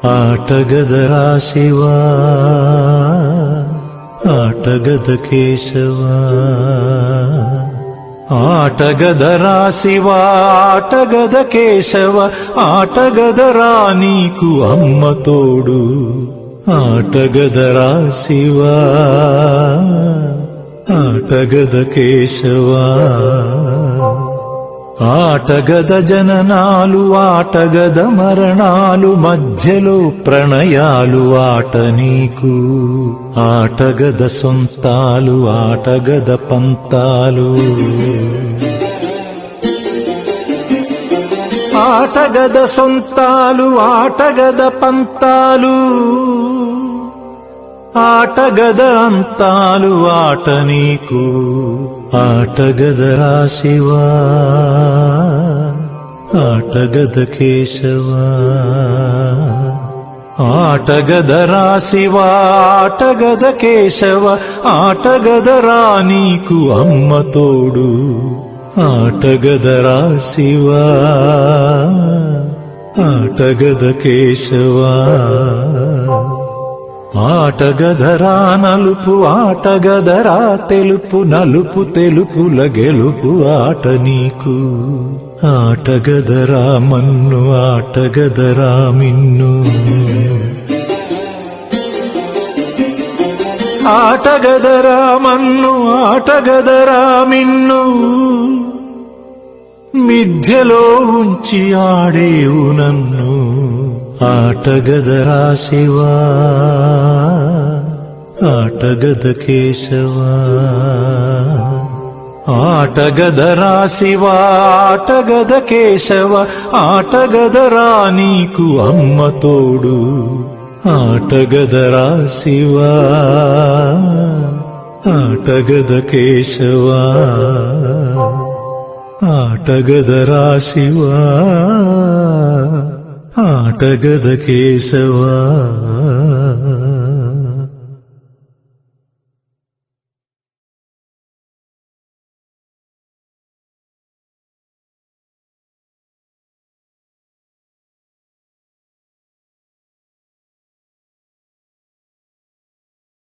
ಆಟಗದರಾ ಶಿವ ಆಟಗದ ಕೇಶವ ಆಟಗದರಾ ಶಿವ ಆಟಗದ ಕೇಶವ ಆಟಗದರಾ నీకు అమ్మ తోడు ఆటగదరా శివ ఆటగద కేశవ ఆటగద జననాలు ఆటగద మరణాలు మధ్యలో ప్రణయాలు ఆట నీకు ఆటగద సొంతాలు ఆటగద పంతాలు ఆటగద సొంతాలు ఆటగద పంతాలు ఆటగద అంతాలు ఆట నీకు ఆటగదరా శివ ఆటగద కేశవ ఆటగదరా శివ ఆటగద కేశవ ఆటగదరా నీకు అమ్మ తోడు ఆటగదరా శివ ఆటగద కేశవ ఆటగదరా నలుపు ఆటగదరా తెలుపు నలుపు తెలుపుల గెలుపు ఆట నీకు ఆటగదరా మన్ను ఆటగదరా మిన్ను ఆటగదరా మన్ను ఆటగదరా మిన్ను మిథ్యలో ఉంచి ఆడేవు నన్ను ఆటగదరా శివ ఆటగద కేశవ ఆటగదరా శివ ఆటగద కేశవ ఆటగదరా నీకు అమ్మ తోడు ఆటగదరా శివ ఆటగద కేశవ ఆటగదరా శివ ఆటగద కేశవ